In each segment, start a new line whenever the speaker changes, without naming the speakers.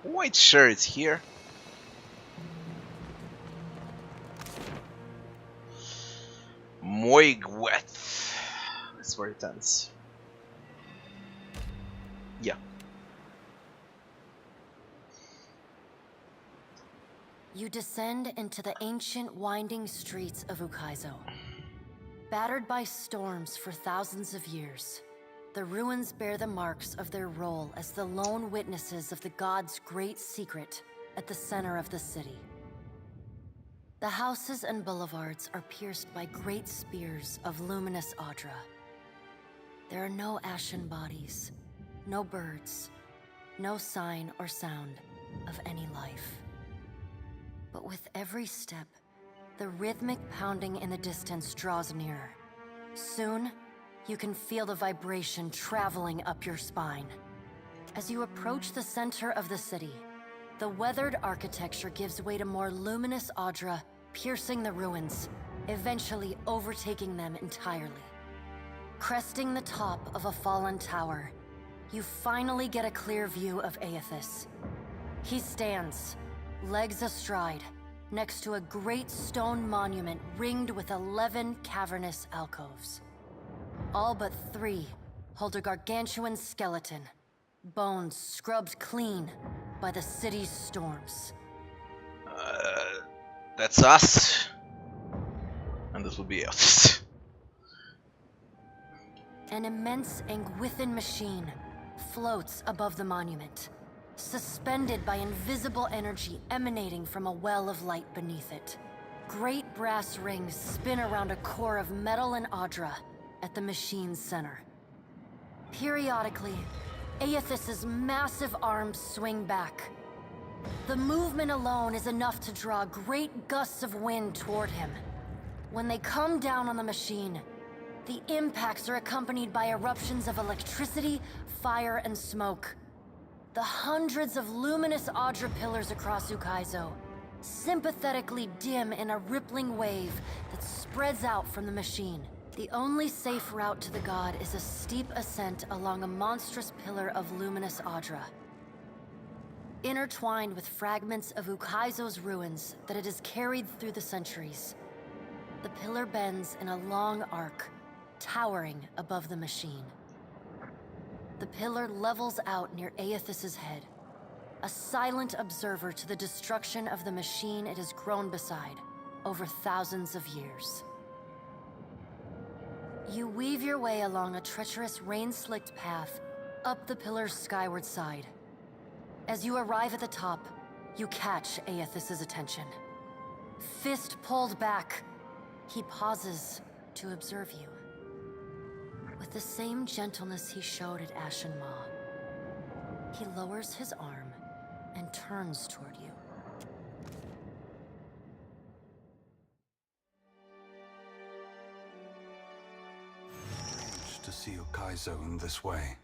Quite sure it's here. Moigweth. That's where it ends. Yeah.
You descend into the ancient winding streets of Ukaizo. Battered by storms for thousands of years, the ruins bear the marks of their role as the lone witnesses of the god's great secret at the center of the city. The houses and boulevards are pierced by great spears of luminous Audra. There are no ashen bodies, no birds, no sign or sound of any life. But with every step, the rhythmic pounding in the distance draws nearer. Soon, you can feel the vibration traveling up your spine. As you approach the center of the city, the weathered architecture gives way to more luminous Audra, piercing the ruins, eventually overtaking them entirely. Cresting the top of a fallen tower, you finally get a clear view of Eothas. He stands, legs astride, next to a great stone monument ringed with 11 cavernous alcoves. All but 3 hold a gargantuan skeleton, bones scrubbed clean by the city's storms.
That's us. And this will be us.
An immense Angwithan machine floats above the monument, suspended by invisible energy emanating from a well of light beneath it. Great brass rings spin around a core of metal and Audra at the machine's center. Periodically, Eothas's massive arms swing back. The movement alone is enough to draw great gusts of wind toward him. When they come down on the machine, the impacts are accompanied by eruptions of electricity, fire, and smoke. The hundreds of luminous Audra pillars across Ukaizo sympathetically dim in a rippling wave that spreads out from the machine. The only safe route to the god is a steep ascent along a monstrous pillar of luminous Audra. Intertwined with fragments of Ukaizo's ruins that it has carried through the centuries, the pillar bends in a long arc, towering above the machine. The pillar levels out near Eothas's head, a silent observer to the destruction of the machine it has grown beside over thousands of years. You weave your way along a treacherous rain-slicked path up the pillar's skyward side. As you arrive at the top, you catch Eothas's attention. Fist pulled back, he pauses to observe you. With the same gentleness he showed at Ashen Maw, he lowers his arm and turns toward you.
Strange to see Ukaizo in this way.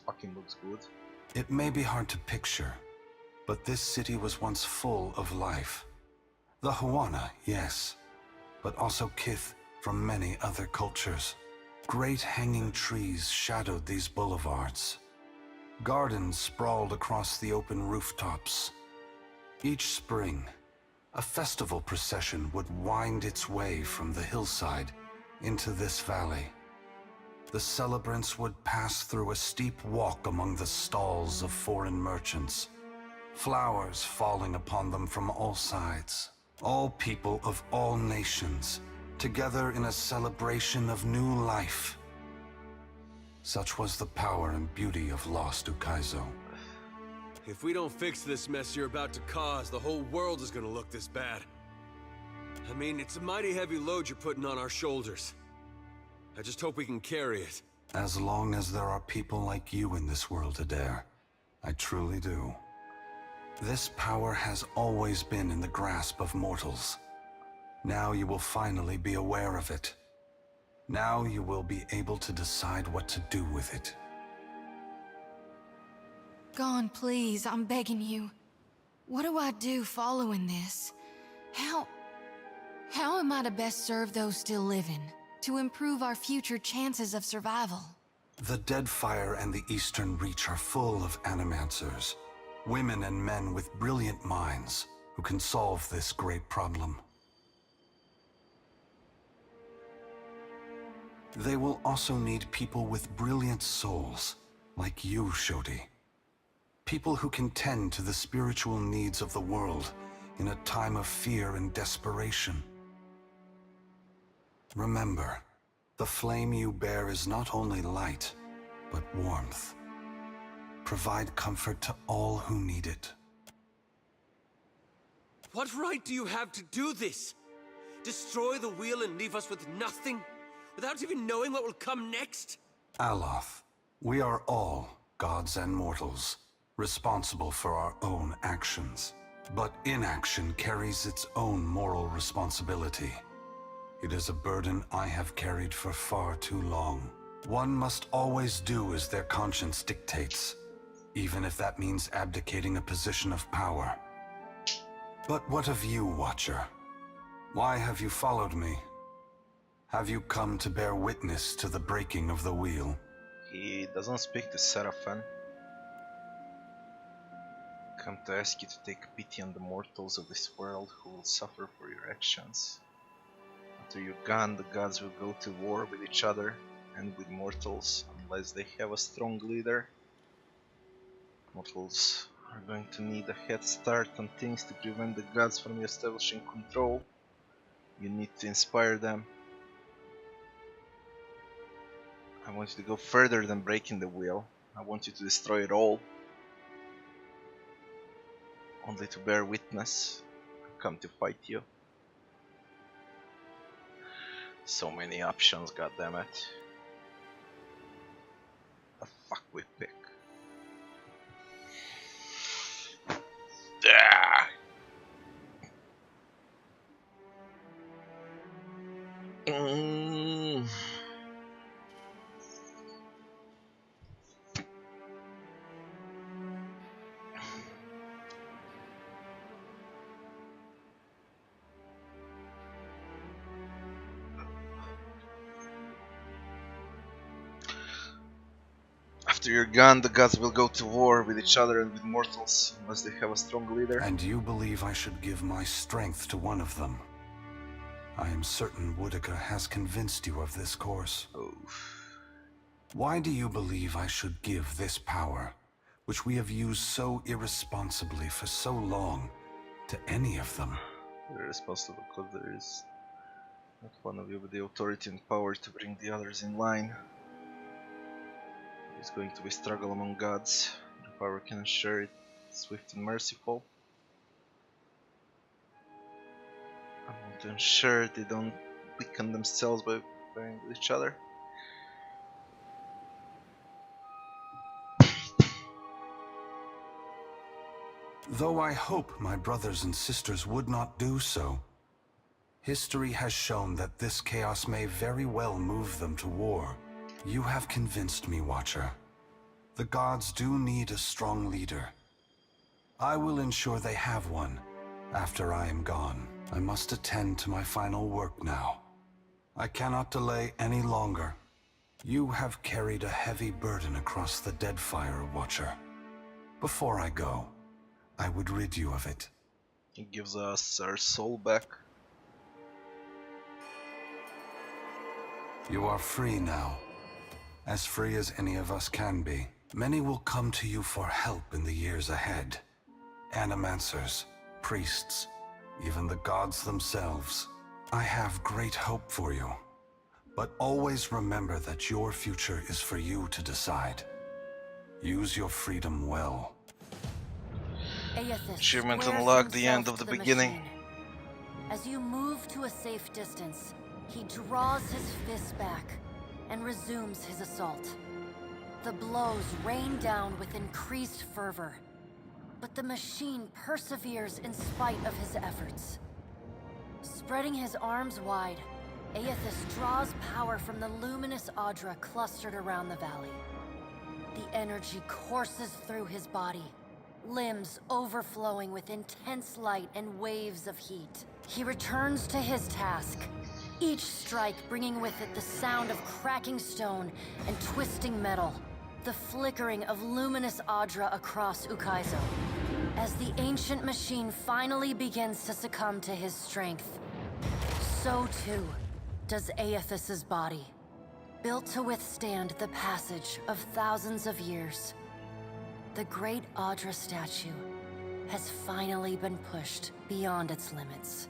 Fucking looks good.
It may be hard to picture, but this city was once full of life. The Huana, yes, but also kith from many other cultures. Great hanging trees shadowed these boulevards. Gardens sprawled across the open rooftops. Each spring, a festival procession would wind its way from the hillside into this valley. The celebrants would pass through a steep walk among the stalls of foreign merchants, flowers falling upon them from all sides. All people of all nations, together in a celebration of new life. Such was the power and beauty of lost Ukaizo.
If we don't fix this mess you're about to cause, the whole world is gonna look this bad. I mean, it's a mighty heavy load you're putting on our shoulders. I just hope we can carry it.
As long as there are people like you in this world, Adair, I truly do. This power has always been in the grasp of mortals. Now you will finally be aware of it. Now you will be able to decide what to do with it.
gone, please. I'm begging you. What do I do following this? How am I to best serve those still living, to improve our future chances of survival?
The Deadfire and the Eastern Reach are full of animancers, women and men with brilliant minds who can solve this great problem. They will also need people with brilliant souls, like you, Shodi. People who can tend to the spiritual needs of the world in a time of fear and desperation. Remember, the flame you bear is not only light, but warmth. Provide comfort to all who need it.
What right do you have to do this? Destroy the wheel and leave us with nothing? Without even knowing what will come next?
Aloth, we are all gods and mortals, responsible for our own actions. But inaction carries its own moral responsibility. It is a burden I have carried for far too long. One must always do as their conscience dictates, even if that means abdicating a position of power. But what of you, Watcher? Why have you followed me? Have you come to bear witness to the breaking of the wheel?
He doesn't speak to Seraphim. Come to ask you to take pity on the mortals of this world who will suffer for your actions. After you're gone, the gods will go to war with each other and with mortals unless they have a strong leader. Mortals are going to need a head start on things to prevent the gods from establishing control. You need to inspire them. I want you to go further than breaking the wheel. I want you to destroy it all. Only to bear witness. Come to fight you. So many options, goddammit. The fuck we pick. Ah. After you're gone, the gods will go to war with each other and with mortals, unless they have a strong leader.
And you believe I should give my strength to one of them? I am certain Werglia has convinced you of this course.
Oh.
Why do you believe I should give this power, which we have used so irresponsibly for so long, to any of them?
They're responsible because there is not one of you with the authority and power to bring the others in line. It's going to be struggle among gods. The power can ensure it swift and merciful. I want to ensure they don't weaken themselves by fighting with each other.
Though I hope my brothers and sisters would not do so, history has shown that this chaos may very well move them to war. You have convinced me, Watcher. The gods do need a strong leader. I will ensure they have one after I am gone. I must attend to my final work now. I cannot delay any longer. You have carried a heavy burden across the Deadfire, Watcher. Before I go, I would rid you of it.
He gives us our soul back.
You are free now. As free as any of us can be. Many will come to you for help in the years ahead. Animancers, priests, even the gods themselves. I have great hope for you. But always remember that your future is for you to decide. Use your freedom well.
Eothas
Achievement
squares
unlocked, the end
himself
of the
to
beginning.
machine. As you move to a safe distance, he draws his fist back and resumes his assault. The blows rain down with increased fervor, but the machine perseveres in spite of his efforts. Spreading his arms wide, Eothas draws power from the luminous Audra clustered around the valley. The energy courses through his body, limbs overflowing with intense light and waves of heat. He returns to his task, each strike bringing with it the sound of cracking stone and twisting metal, the flickering of luminous Adra across Ukaizo. As the ancient machine finally begins to succumb to his strength, so too does Eothas' body, built to withstand the passage of thousands of years. The great Adra statue has finally been pushed beyond its limits.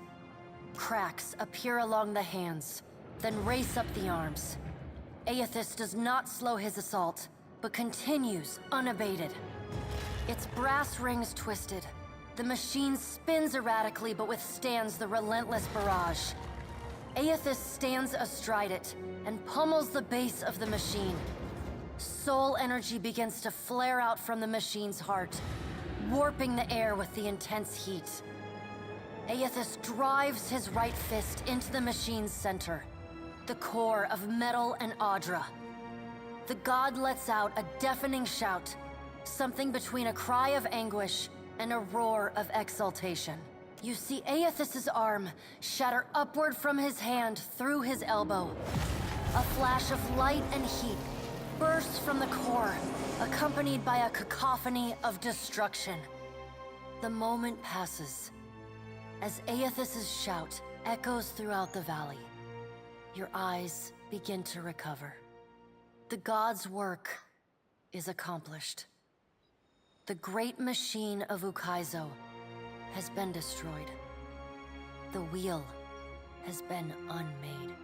Cracks appear along the hands, then race up the arms. Eothas does not slow his assault, but continues unabated. Its brass rings twisted. The machine spins erratically but withstands the relentless barrage. Eothas stands astride it and pummels the base of the machine. Soul energy begins to flare out from the machine's heart, warping the air with the intense heat. Eothas drives his right fist into the machine's center, the core of metal and Adra. The god lets out a deafening shout, something between a cry of anguish and a roar of exultation. You see Eothas' arm shatter upward from his hand through his elbow. A flash of light and heat bursts from the core, accompanied by a cacophony of destruction. The moment passes. As Eothas' shout echoes throughout the valley, your eyes begin to recover. The god's work is accomplished. The great machine of Ukaizo has been destroyed. The wheel has been unmade.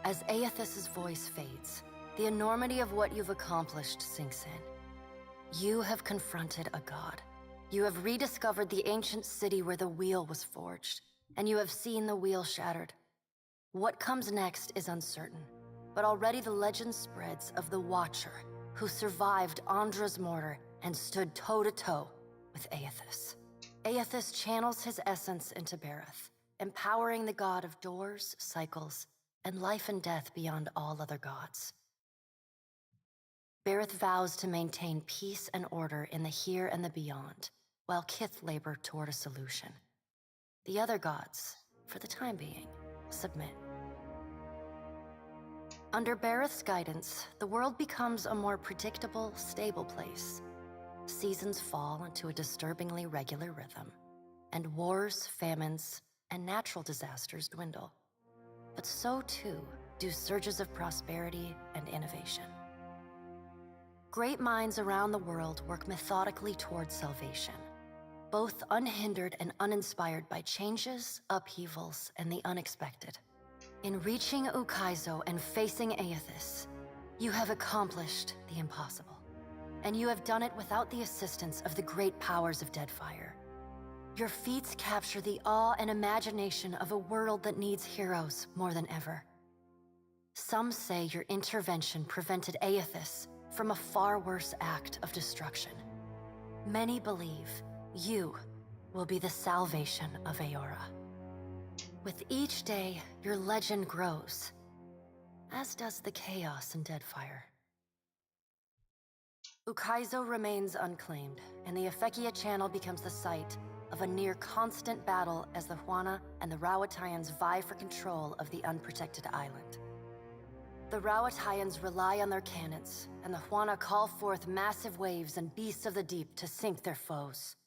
As Eothas' voice fades, the enormity of what you've accomplished sinks in. You have confronted a god. You have rediscovered the ancient city where the wheel was forged, and you have seen the wheel shattered. What comes next is uncertain, but already the legend spreads of the Watcher, who survived Andra's mortar and stood toe-to-toe with Eothas. Eothas channels his essence into Bareth, empowering the god of doors, cycles, and life and death beyond all other gods. Bareth vows to maintain peace and order in the here and the beyond, while Kith labor toward a solution. The other gods, for the time being, submit. Under Bareth's guidance, the world becomes a more predictable, stable place. Seasons fall into a disturbingly regular rhythm, and wars, famines, and natural disasters dwindle. But so too do surges of prosperity and innovation. Great minds around the world work methodically towards salvation, both unhindered and uninspired by changes, upheavals, and the unexpected. In reaching Ukaizo and facing Eothas, you have accomplished the impossible. And you have done it without the assistance of the great powers of Deadfire. Your feats capture the awe and imagination of a world that needs heroes more than ever. Some say your intervention prevented Eothas from a far worse act of destruction. Many believe you will be the salvation of Eora. With each day, your legend grows, as does the chaos in Deadfire. Ukaizo remains unclaimed, and the Efekia Channel becomes the site of a near-constant battle as the Huana and the Rawatayans vie for control of the unprotected island. The Rawatayans rely on their cannons, and the Huana call forth massive waves and beasts of the deep to sink their foes.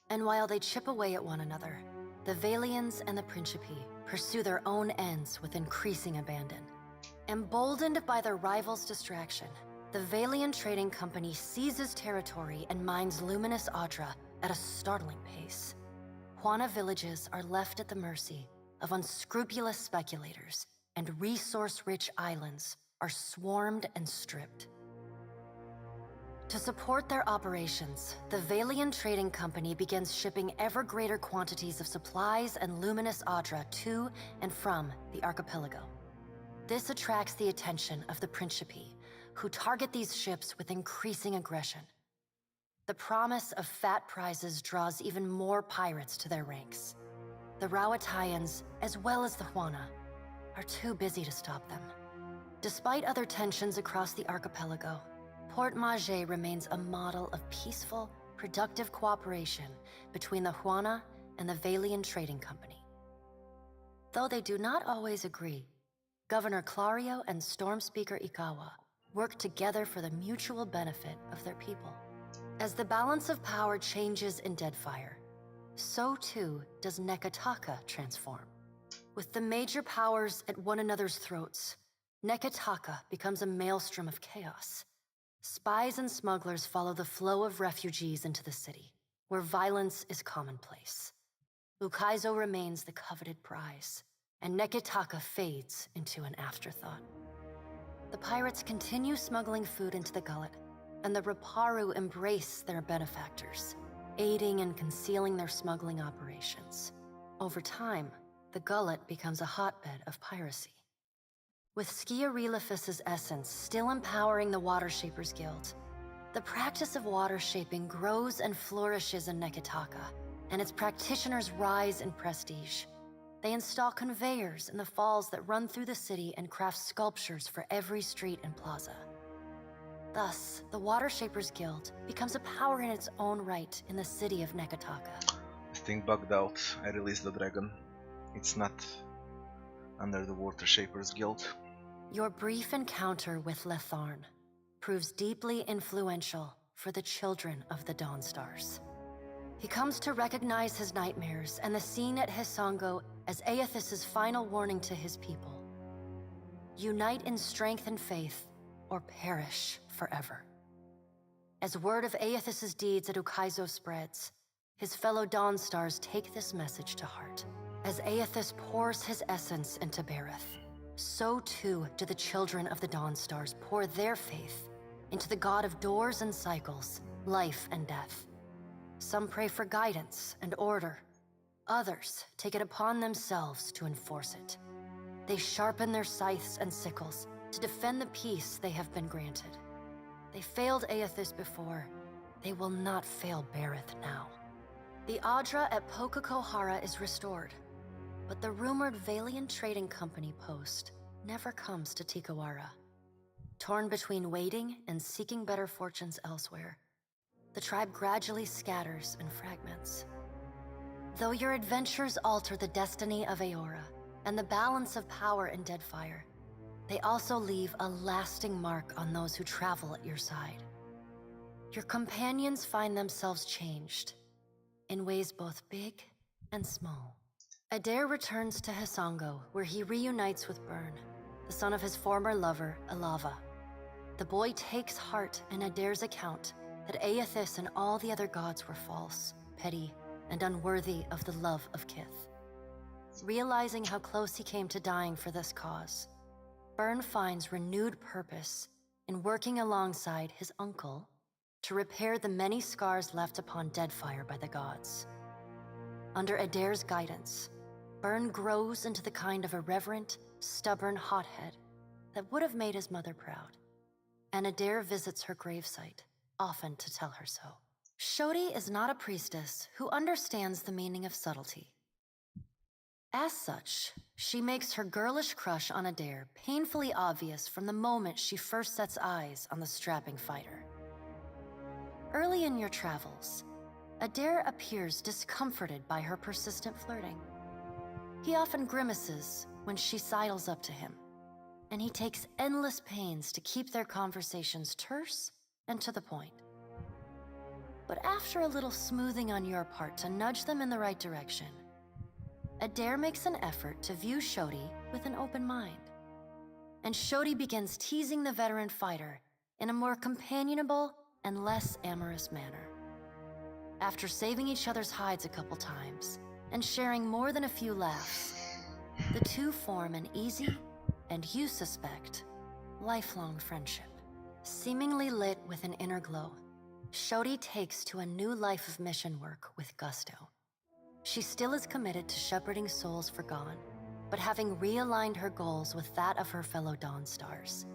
And while they chip away at one another, the Valians and the Principi pursue their own ends with increasing abandon. Emboldened by their rivals' distraction, the Valian Trading Company seizes territory and mines luminous Adra at a startling pace. Huana villages are left at the mercy of unscrupulous speculators, and resource-rich islands are swarmed and stripped. To support their operations, the Valian Trading Company begins shipping ever greater quantities of supplies and luminous Adra to and from the archipelago. This attracts the attention of the Principi, who target these ships with increasing aggression. The promise of fat prizes draws even more pirates to their ranks. The Rawatayans, as well as the Huana, are too busy to stop them. Despite other tensions across the archipelago, Port Maje remains a model of peaceful, productive cooperation between the Huana and the Valian Trading Company. Though they do not always agree, Governor Clario and Storm Speaker Ikawa work together for the mutual benefit of their people. As the balance of power changes in Deadfire, so too does Nekataka transform. With the major powers at one another's throats, Nekataka becomes a maelstrom of chaos. Spies and smugglers follow the flow of refugees into the city, where violence is commonplace. Ukaizo remains the coveted prize, and Nekataka fades into an afterthought. The pirates continue smuggling food into the gullet, and the Raparu embrace their benefactors, aiding and concealing their smuggling operations. Over time, the gullet becomes a hotbed of piracy. With Skiarilifus's essence still empowering the Water Shapers Guild, the practice of water shaping grows and flourishes in Nekataka, and its practitioners rise in prestige. They install conveyors in the falls that run through the city and craft sculptures for every street and plaza. Thus, the Water Shapers Guild becomes a power in its own right in the city of Nekataka.
This thing bugged out. I released the dragon. It's not under the Water Shapers Guild.
Your brief encounter with Letharn proves deeply influential for the children of the Dawnstars. He comes to recognize his nightmares and the scene at Hisongo as Eothas' final warning to his people. Unite in strength and faith, or perish forever. As word of Eothas' deeds at Ukaizo spreads, his fellow Dawnstars take this message to heart. As Eothas pours his essence into Bareth, so too do the children of the Dawnstars pour their faith into the god of doors and cycles, life and death. Some pray for guidance and order. Others take it upon themselves to enforce it. They sharpen their scythes and sickles to defend the peace they have been granted. They failed Eothas before. They will not fail Bareth now. The Adra at Pokakohara is restored, but the rumored Valian Trading Company post never comes to Tikawara. Torn between waiting and seeking better fortunes elsewhere, the tribe gradually scatters and fragments. Though your adventures alter the destiny of Aora and the balance of power in Deadfire, they also leave a lasting mark on those who travel at your side. Your companions find themselves changed, in ways both big and small. Adair returns to Hisongo, where he reunites with Byrne, the son of his former lover, Alava. The boy takes heart in Adair's account that Eothas and all the other gods were false, petty, and unworthy of the love of Kith. Realizing how close he came to dying for this cause, Byrne finds renewed purpose in working alongside his uncle to repair the many scars left upon Deadfire by the gods. Under Adair's guidance, Byrne grows into the kind of irreverent, stubborn hothead that would have made his mother proud. And Adair visits her gravesite, often to tell her so. Shodi is not a priestess who understands the meaning of subtlety. As such, she makes her girlish crush on Adair painfully obvious from the moment she first sets eyes on the strapping fighter. Early in your travels, Adair appears discomforted by her persistent flirting. He often grimaces when she sidles up to him, and he takes endless pains to keep their conversations terse and to the point. But after a little smoothing on your part to nudge them in the right direction, Adair makes an effort to view Shodi with an open mind. And Shodi begins teasing the veteran fighter in a more companionable and less amorous manner. After saving each other's hides a couple times and sharing more than a few laughs, the two form an easy, and you suspect, lifelong friendship. Seemingly lit with an inner glow, Shodi takes to a new life of mission work with gusto. She still is committed to shepherding souls forgone, but having realigned her goals with that of her fellow Dawnstars,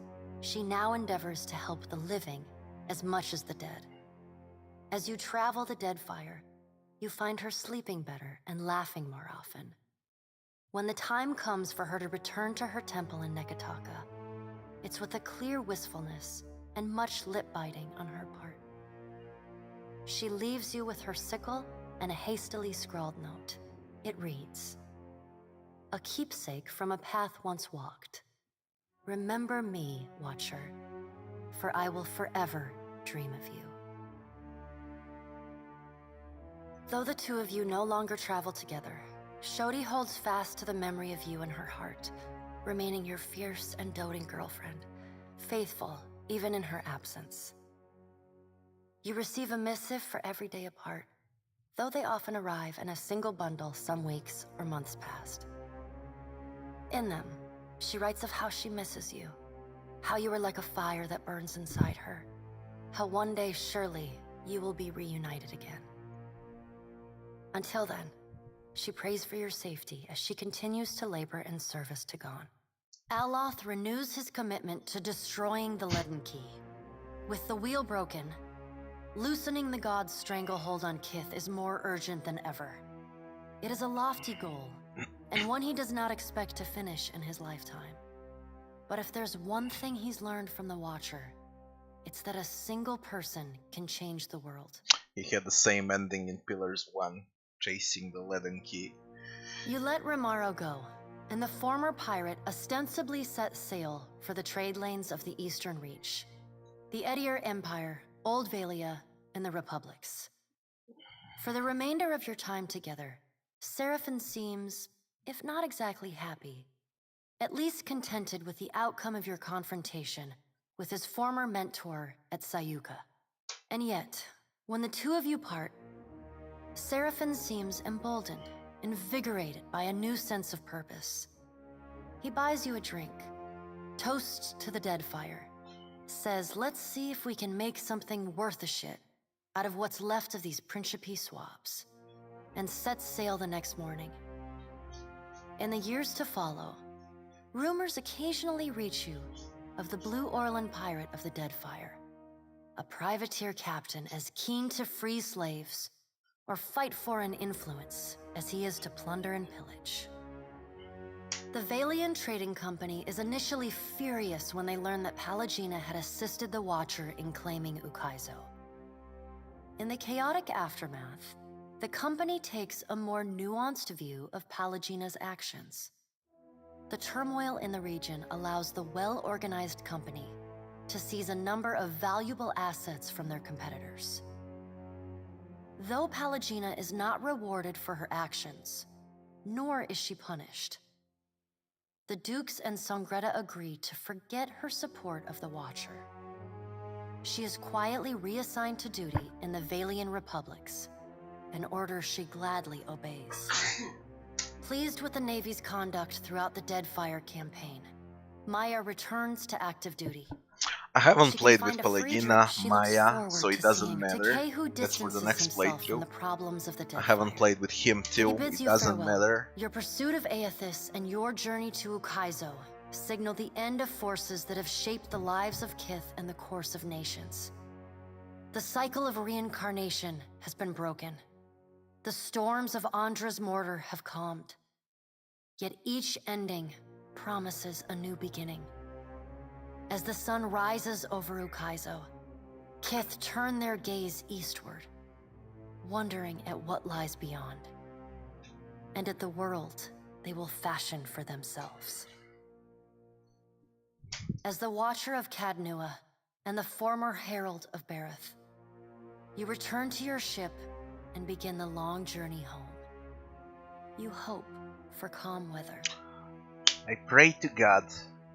she now endeavors to help the living as much as the dead. As you travel the Deadfire, you find her sleeping better and laughing more often. When the time comes for her to return to her temple in Nekataka, It's with a clear wistfulness and much lip biting on her part. She leaves you with her sickle and a hastily scrawled note. It reads, "A keepsake from a path once walked. Remember me, Watcher, for I will forever dream of you." Though the two of you no longer travel together, Shodi holds fast to the memory of you in her heart, remaining your fierce and doting girlfriend, faithful even in her absence. You receive a missive for every day apart, though they often arrive in a single bundle some weeks or months past. In them, she writes of how she misses you, how you are like a fire that burns inside her, how one day surely you will be reunited again. Until then, she prays for your safety as she continues to labor in service to Gon. Aloth renews his commitment to destroying the Leaden Key. With the wheel broken, loosening the god's stranglehold on Kith is more urgent than ever. It is a lofty goal, and one he does not expect to finish in his lifetime. But if there's one thing he's learned from the Watcher, it's that a single person can change the world.
He had the same ending in Pillars 1, chasing the Leaden Key.
You let Rimaro go, and the former pirate ostensibly set sail for the trade lanes of the Eastern Reach, the Edier Empire, Old Werglia, and the Republics. For the remainder of your time together, Seraphin seems, if not exactly happy, at least contented with the outcome of your confrontation with his former mentor at Sayuka. And yet, when the two of you part, Seraphin seems emboldened, invigorated by a new sense of purpose. He buys you a drink, toasts to the Deadfire, says, "Let's see if we can make something worth a shit out of what's left of these Principe swabs," and sets sail the next morning. In the years to follow, rumors occasionally reach you of the Blue Orlan pirate of the Deadfire, a privateer captain as keen to free slaves or fight foreign influence as he is to plunder and pillage. The Valian Trading Company is initially furious when they learn that Pallegina had assisted the Watcher in claiming Ukaizo. In the chaotic aftermath, the company takes a more nuanced view of Pallegina's actions. The turmoil in the region allows the well-organized company to seize a number of valuable assets from their competitors. Though Pallegina is not rewarded for her actions, nor is she punished, the Dukes and Songreta agree to forget her support of the Watcher. She is quietly reassigned to duty in the Valian Republics, an order she gladly obeys. Pleased with the Navy's conduct throughout the Deadfire campaign, Maya returns to active duty.
I haven't
She
played
can
with
find a free
Pellegina,
trip she looks
Maya,
forward
so it
to
doesn't
seeing
matter.
Takei
That's for the
distances
next
himself from
playthrough.
the problems of the
I haven't
Deadfire.
played with him
He
too,
bids
it
you
doesn't
farewell.
matter.
Your pursuit of Eothas and your journey to Ukaizo signal the end of forces that have shaped the lives of Kith and the course of nations. The cycle of reincarnation has been broken. The storms of Andra's mortar have calmed. Yet each ending promises a new beginning. As the sun rises over Ukaizo, Kith turn their gaze eastward, wondering at what lies beyond, and at the world they will fashion for themselves. As the Watcher of Cadnua and the former Herald of Bareth, you return to your ship and begin the long journey home. You hope for calm weather.
I pray to God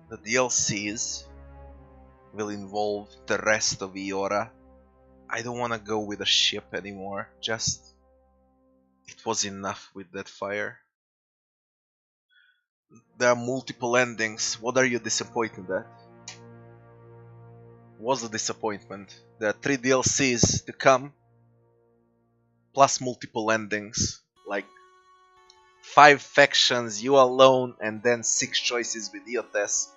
that the DLCs will involve the rest of Eora. I don't want to go with a ship anymore, just... it was enough with that fire. There are multiple endings, what are you disappointed at? What's the disappointment? There are 3 DLCs to come, plus multiple endings, like 5 factions, you alone, and then 6 choices with Eothas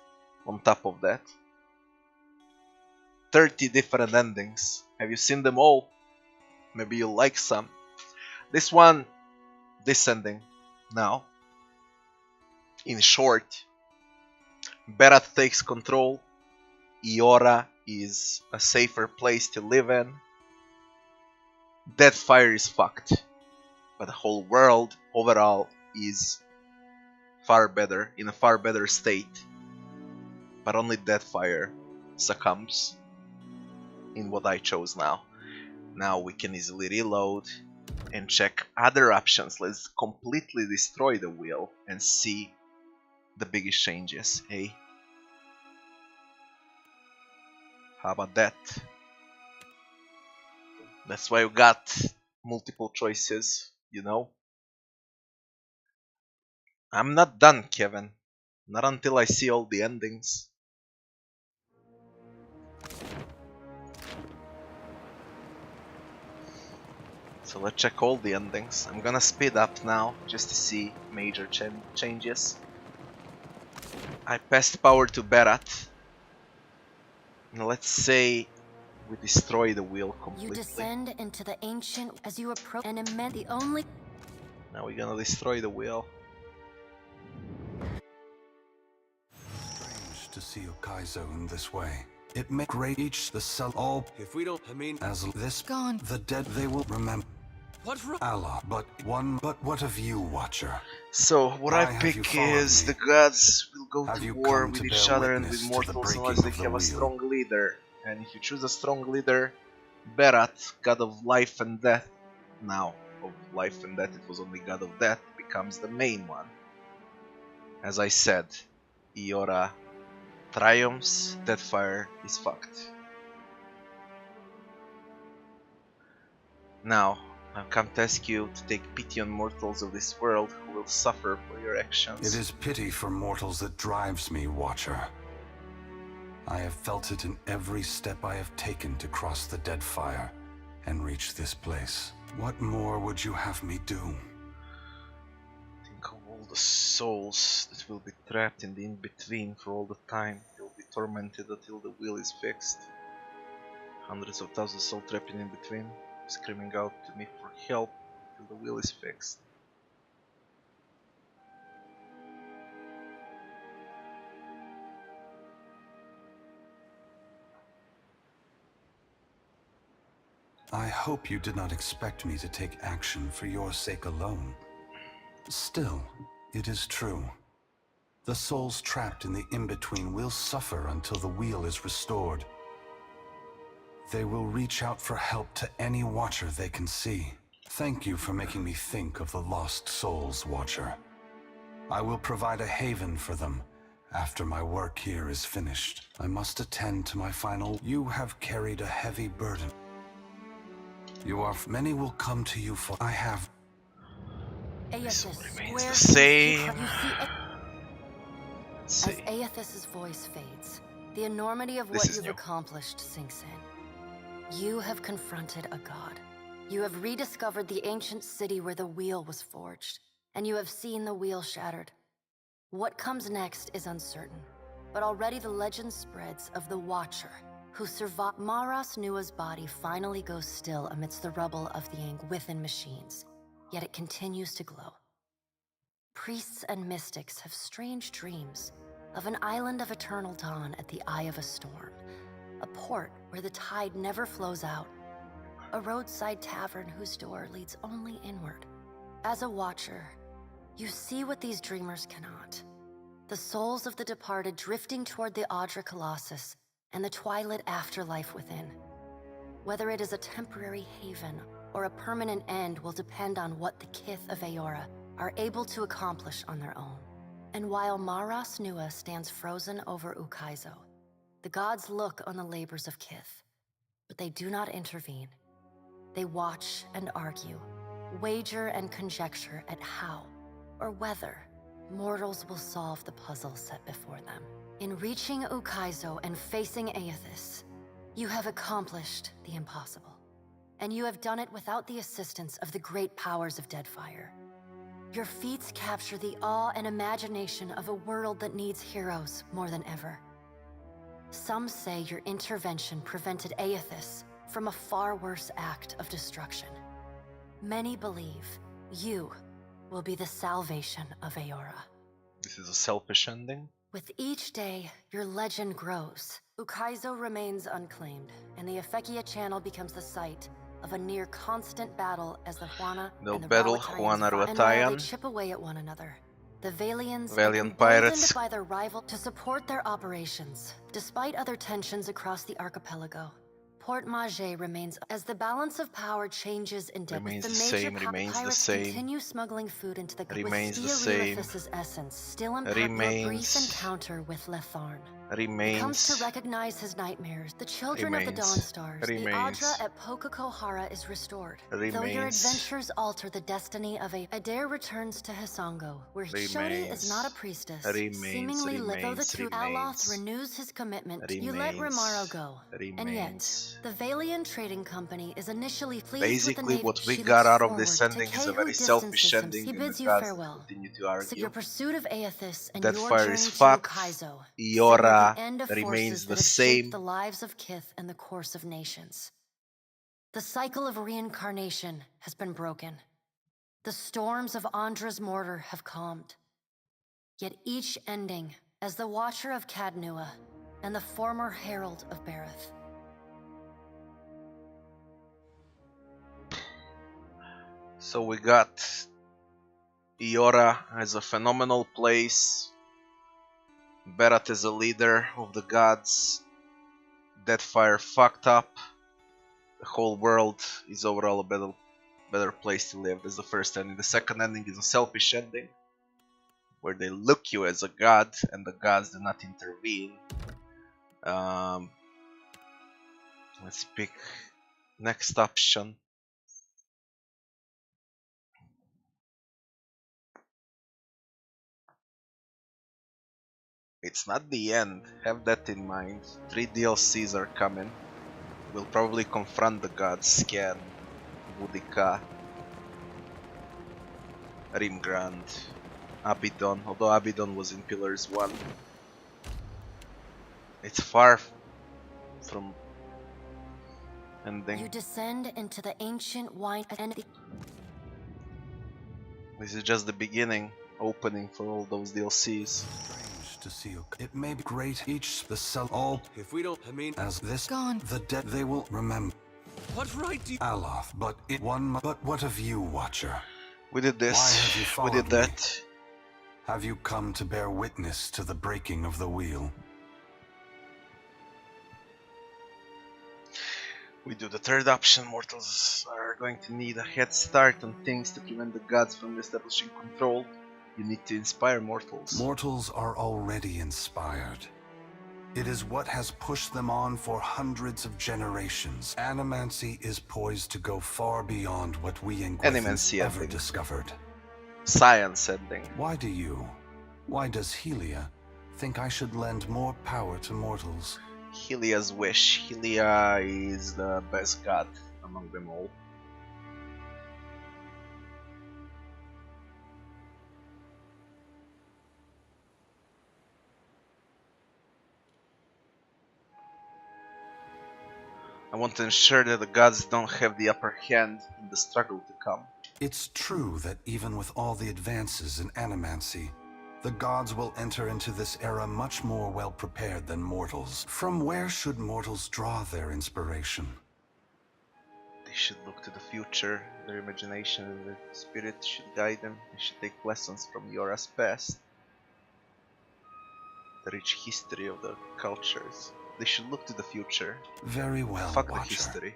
on top of that. 30 different endings. Have you seen them all? Maybe you like some. This one, this ending. Now, in short, Bareth takes control Eora is a safer place to live in. Deadfire is fucked, but the whole world overall is in a far better state. But only Deadfire succumbs in what I chose now. Now we can easily reload and check other options. Let's completely destroy the wheel and see the biggest changes, eh? How about that? That's why you got multiple choices, you know? I'm not done, Kevin. Not until I see all the endings. So let's check all the endings. I'm gonna speed up now just to see major changes. I passed power to Berat. Now let's say we destroy the wheel completely.
You descend into the ancient as you approach and immense the only.
Now we're gonna destroy the wheel.
Strange to see Ukaizo in this way. It may great each the cell all.
If we don't, I mean,
As this
Gone.
the dead they will remember.
what's wrong?
Allah, but what of you, Watcher?
So what
Why
I
have you
pick
followed
is
me?
the gods will go
Have
to
you
war
come
with
to
each
bear
other and with
witness to the
mortals
breaking
unless they
of the
have a
wheel?
strong leader. And if you choose a strong leader, Berat, god of life and death, now of life and death it was only god of death, becomes the main one. As I said, Eora triumphs, Deadfire is fucked. Now, I've come to ask you to take pity on mortals of this world who will suffer for your actions.
It is pity for mortals that drives me, Watcher. I have felt it in every step I have taken to cross the Deadfire and reach this place. What more would you have me do?
Think of all the souls that will be trapped in the in-between for all the time. They'll be tormented until the wheel is fixed. Hundreds of thousands of souls trapped in between, screaming out to me for help until the wheel is fixed.
I hope you did not expect me to take action for your sake alone. Still, it is true. The souls trapped in the in-between will suffer until the wheel is restored. They will reach out for help to any Watcher they can see. Thank you for making me think of the lost souls, Watcher. I will provide a haven for them after my work here is finished. I must attend to my final. You have carried a heavy burden. Many will come to you for I have.
This all
Eothas,
remains
where
the same.
you see
Let's
as
see.
Eothas's voice fades, the enormity of
This
what
is
you've
new.
accomplished sinks in. You have confronted a god. You have rediscovered the ancient city where the wheel was forged, and you have seen the wheel shattered. What comes next is uncertain, but already the legend spreads of the Watcher, who survived. Maras Nua's body finally goes still amidst the rubble of the within machines, yet it continues to glow. Priests and mystics have strange dreams of an island of eternal dawn at the eye of a storm, a port where the tide never flows out, a roadside tavern whose door leads only inward. As a Watcher, you see what these dreamers cannot. The souls of the departed drifting toward the Audra Colossus and the twilight afterlife within. Whether it is a temporary haven or a permanent end will depend on what the Kith of Eora are able to accomplish on their own. And while Maras Nua stands frozen over Ukaizo, the gods look on the labors of Kith, but they do not intervene. They watch and argue, wager and conjecture at how or whether mortals will solve the puzzle set before them. In reaching Ukaizo and facing Eothas, you have accomplished the impossible. And you have done it without the assistance of the great powers of Deadfire. Your feats capture the awe and imagination of a world that needs heroes more than ever. Some say your intervention prevented Eothas from a far worse act of destruction. Many believe you will be the salvation of Eora.
This is a selfish ending.
With each day, your legend grows, Ukaizo remains unclaimed, and the Efekia Channel becomes the site of a near-constant battle as the Huana
No
and the
battle,
Rawatayans
Huana
fight. And while they
Rawatayan.
chip away at one another, the Valians,
Valiant
emboldened
pirates.
by their rival to support their operations, despite other tensions across the archipelago. Port Maje remains as the balance of power changes in depth.
Remains
The
the
major
same, remains the
pirates
same.
continue smuggling food into the
Remains the
with
same.
Eothas' essence still impact your brief
Remains.
encounter with Letharn. He
Remains.
comes to recognize his nightmares. The children of the
Remains.
Dawn Stars, the
Remains.
Adra at Pokakohara is restored. Though your
Remains.
adventures alter the destiny of Adair returns to Hisango, where Shodi is not a priestess.
Remains.
Seemingly though the true
Remains.
Aloth renews his commitment, you
Remains.
let Rimaro go. And yet,
Remains.
the Valian Trading Company is initially pleased
Basically,
with the Navy.
what we
She
got
looks
out of
forward
this
to
ending is a
Kay,
very
who
selfish
distances
ending,
He
and
bids
the
you
gods
farewell.
continue to
So
argue.
your pursuit of Eothas and your
Deadfire
journey
is
to
fucked.
Ukaizo
Iora
signal the end of
remains
forces
the
that have
same.
shaped the lives of Kith and the course of nations. The cycle of reincarnation has been broken. The storms of Andra's mortar have calmed. Yet each ending as the Watcher of Cadnua and the former Herald of Bareth.
So we got Iora as a phenomenal place, Bareth as a leader of the gods, Deadfire fucked up, the whole world is overall a better place to live. That's the first ending. The second ending is a selfish ending, where they look you as a god and the gods do not intervene. Let's pick next option. It's not the end, have that in mind. 3 DLCs are coming. We'll probably confront the gods, Scan, Boudica, Rimgrand, Abaddon, although Abaddon was in Pillars 1. It's far from ending.
You descend into the ancient wine and
This is just the beginning, opening for all those DLCs.
Strange to see you. It may be great. Each the cell all
If we don't, I mean,
as this
Gone.
the dead they will remember
what right do you...
Aloth, but it one. But what of you, Watcher?
We did this,
Why have you
we
followed
did
me?
that.
Have you come to bear witness to the breaking of the wheel?
We do the third option. Mortals are going to need a head start on things to prevent the gods from establishing control. You need to inspire mortals.
Mortals are already inspired. It is what has pushed them on for hundreds of generations. Animancy is poised to go far beyond what we Inquithans
Animancy
ever
ending.
discovered.
Science ending.
Why does Helia think I should lend more power to mortals?
Helia's wish. Helia is the best god among them all. I want to ensure that the gods don't have the upper hand in the struggle to come.
It's true that even with all the advances in animancy, the gods will enter into this era much more well prepared than mortals. From where should mortals draw their inspiration?
They should look to the future. Their imagination and their spirit should guide them. They should take lessons from Yora's past, the rich history of the cultures. They should look to the future.
Very well,
Fuck the
Watcher.
history.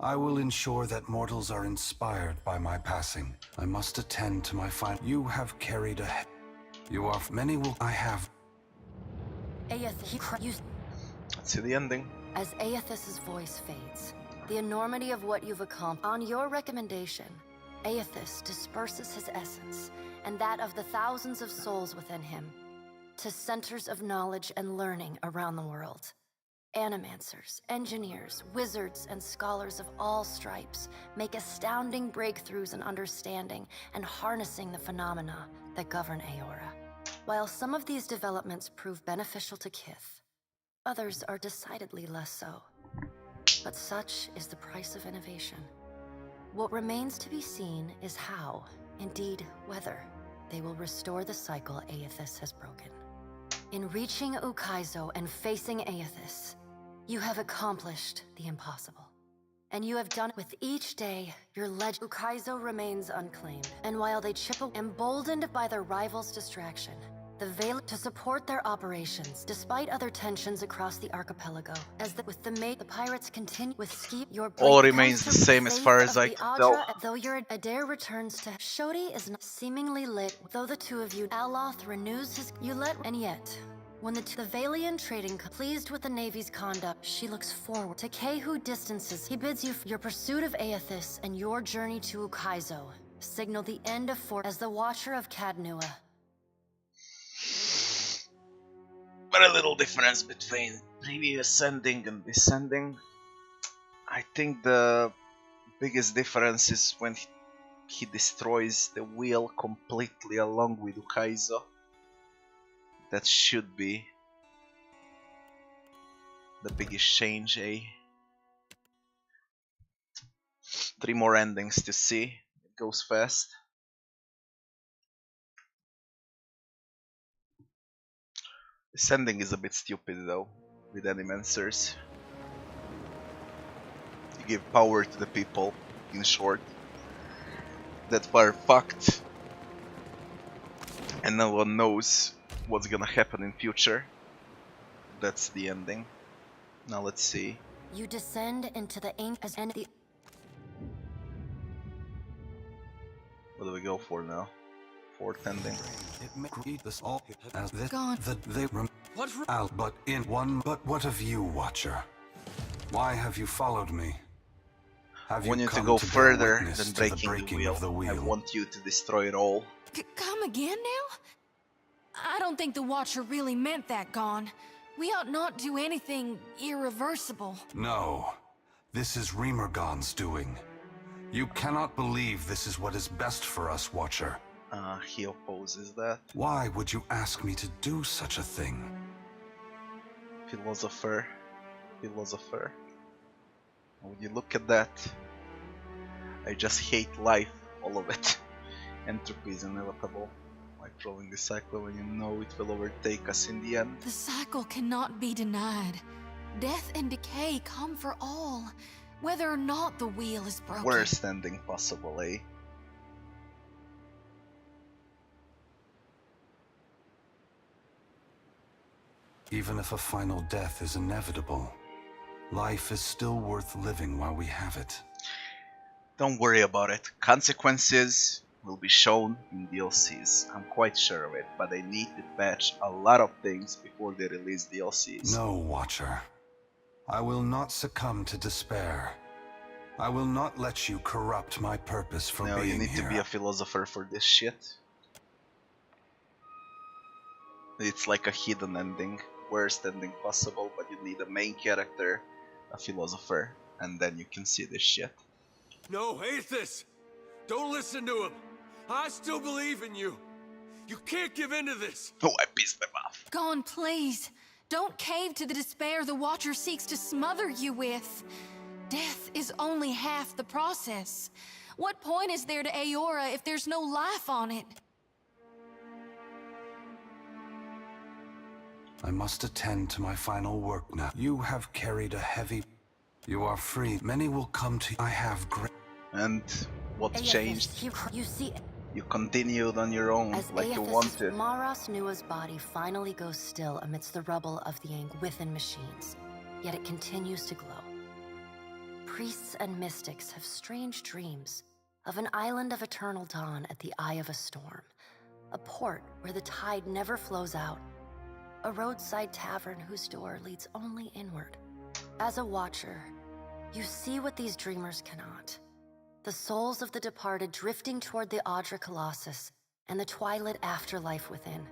I will ensure that mortals are inspired by my passing. I must attend to my final. You have carried a... You are... Many will... I have...
Let's see the ending.
As Eothas' voice fades, the enormity of what you've accomplished. On your recommendation, Eothas disperses his essence, and that of the thousands of souls within him, to centers of knowledge and learning around the world. Animancers, engineers, wizards, and scholars of all stripes make astounding breakthroughs in understanding and harnessing the phenomena that govern Eora. While some of these developments prove beneficial to Kith, others are decidedly less so. But such is the price of innovation. What remains to be seen is how, indeed whether, they will restore the cycle Eothas has broken. In reaching Ukaizo and facing Eothas, you have accomplished the impossible. And you have done it with each day, your legend. Ukaizo remains unclaimed. And while they chip away, emboldened by their rival's distraction, the Veil to support their operations, despite other tensions across the archipelago. The pirates continue with Ski, your blade
All
becomes
remains the
the
same as
faith
far as
of
I
the
could tell.
Adra, though your Adair returns to Shodi is not seemingly lit, though the two of you, Aloth renews his, and yet, when the Valian trading pleased with the Navy's conduct, she looks forward to Kehu distances. He bids you for your pursuit of Eothas and your journey to Ukaizo. Signal the end of as the Watcher of Cadnua.
But a little difference between previous ending and this ending. I think the biggest difference is when he destroys the wheel completely along with Ukaizo. That should be the biggest change, eh? 3 more endings to see. It goes fast. This ending is a bit stupid though, with Animancers. You give power to the people, in short, that were fucked. And no one knows what's gonna happen in future. That's the ending. Now let's see.
You descend into the ancient.
What do we go for now? Fourth ending.
It may read this all as this
Gone.
that they
What's wrong?
out, but in one. But what of you, Watcher? Why have you followed me? Have
I want you to
come
go
bear
further
witness
than
to
breaking the
of the
wheel. I
wheel?
want you to destroy it all.
Come again now? I don't think the Watcher really meant that, Gon. We ought not do anything irreversible.
No, this is Remergon's doing. You cannot believe this is what is best for us, Watcher.
He opposes that.
Why would you ask me to do such a thing?
Philosopher. Philosopher. When you look at that, I just hate life, all of it. Entropy is inevitable. Like trolling the cycle when you know it will overtake us in the end.
The cycle cannot be denied. Death and decay come for all, whether or not the wheel is broken.
Worst ending possible, eh?
Even if a final death is inevitable, life is still worth living while we have it.
Don't worry about it. Consequences will be shown in DLCs. I'm quite sure of it, but they need to patch a lot of things before they release DLCs.
No, Watcher. I will not succumb to despair. I will not let you corrupt my purpose for
No,
being
you need
here.
to be a philosopher for this shit. It's like a hidden ending, worst ending possible, but you need a main character, a philosopher, and then you can see this shit.
No, Eothas! Don't listen to him! I still believe in you! You can't give in to this!
Oh, I pissed them off.
Gon, please. Don't cave to the despair the Watcher seeks to smother you with. Death is only half the process. What point is there to Eora if there's no life on it?
I must attend to my final work now. You have carried a heavy... You are free. Many will come to you. I have great...
And what changed?
You see,
You continued on your own,
as
like you
Eothas'
wanted.
Maras Nua's body finally goes still amidst the rubble of the within machines, yet it continues to glow. Priests and mystics have strange dreams of an island of eternal dawn at the eye of a storm, a port where the tide never flows out, a roadside tavern whose door leads only inward. As a watcher, you see what these dreamers cannot. The souls of the departed drifting toward the Adra Colossus and the twilight afterlife within.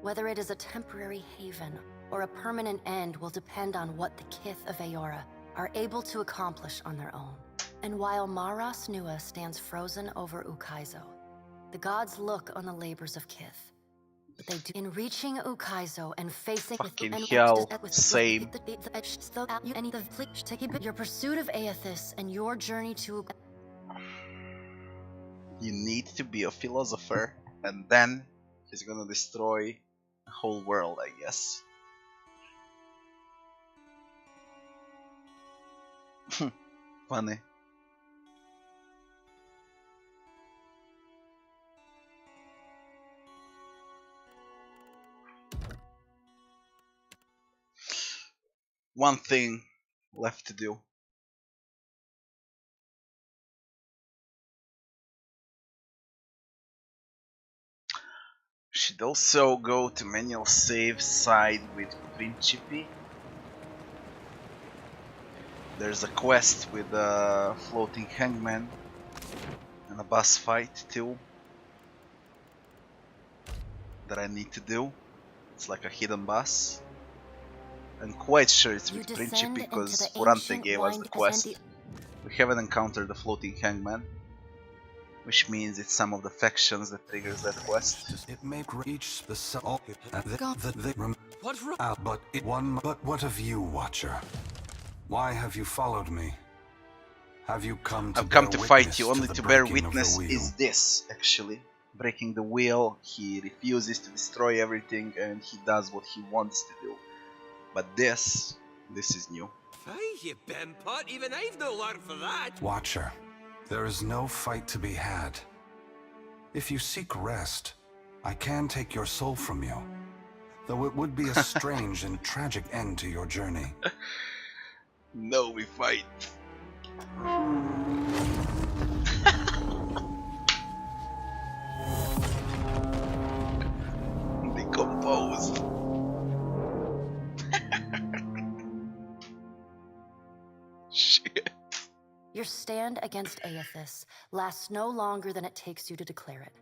Whether it is a temporary haven or a permanent end will depend on what the Kith of Eora are able to accomplish on their own. And while Maras Nua stands frozen over Ukaizo, the gods look on the labors of Kith. But they do in reaching Ukaizo and facing
Fucking hell, same.
Your pursuit of Eothas and your journey to
You need to be a philosopher, and then he's gonna destroy whole world, I guess. Funny. One thing left to do. Should also go to manual save side with Principi. There's a quest with a floating hangman and a boss fight too that I need to do. It's like a hidden boss. I'm quite sure it's with Principi because Furante gave us the quest. We haven't encountered the floating hangman, which means it's some of the factions that triggers that quest.
It may reach the but what of you, Watcher? Why have you followed me? Have you come to
I've come to fight you, only to bear
breaking of the
witness
wheel?
is this, actually. Breaking the wheel, he refuses to destroy everything and he does what he wants to do. But this is new.
Hey, you bempot, even I've no learned for that.
Watcher, there is no fight to be had. If you seek rest, I can take your soul from you. Though it would be a strange and tragic end to your journey.
No, we fight. Decomposed. Shit.
Your stand against Eothas lasts no longer than it takes you to declare it.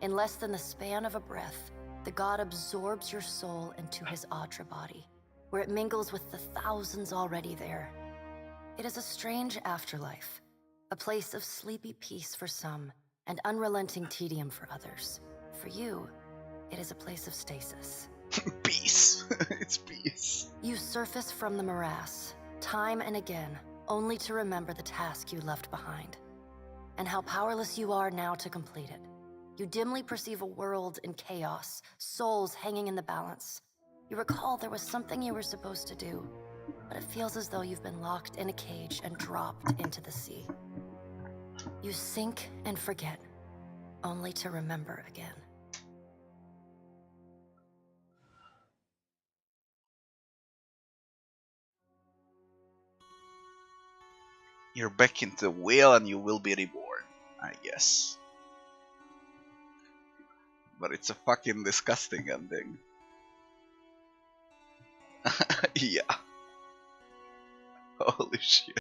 In less than the span of a breath, the god absorbs your soul into his Atra body, where it mingles with the thousands already there. It is a strange afterlife, a place of sleepy peace for some, and unrelenting tedium for others. For you, it is a place of stasis.
Peace. It's peace.
You surface from the morass, time and again, only to remember the task you left behind, and how powerless you are now to complete it. You dimly perceive a world in chaos, souls hanging in the balance. You recall there was something you were supposed to do, but it feels as though you've been locked in a cage and dropped into the sea. You sink and forget, only to remember again.
You're back into the wheel and you will be reborn, I guess. But it's a fucking disgusting ending. Yeah. Holy shit.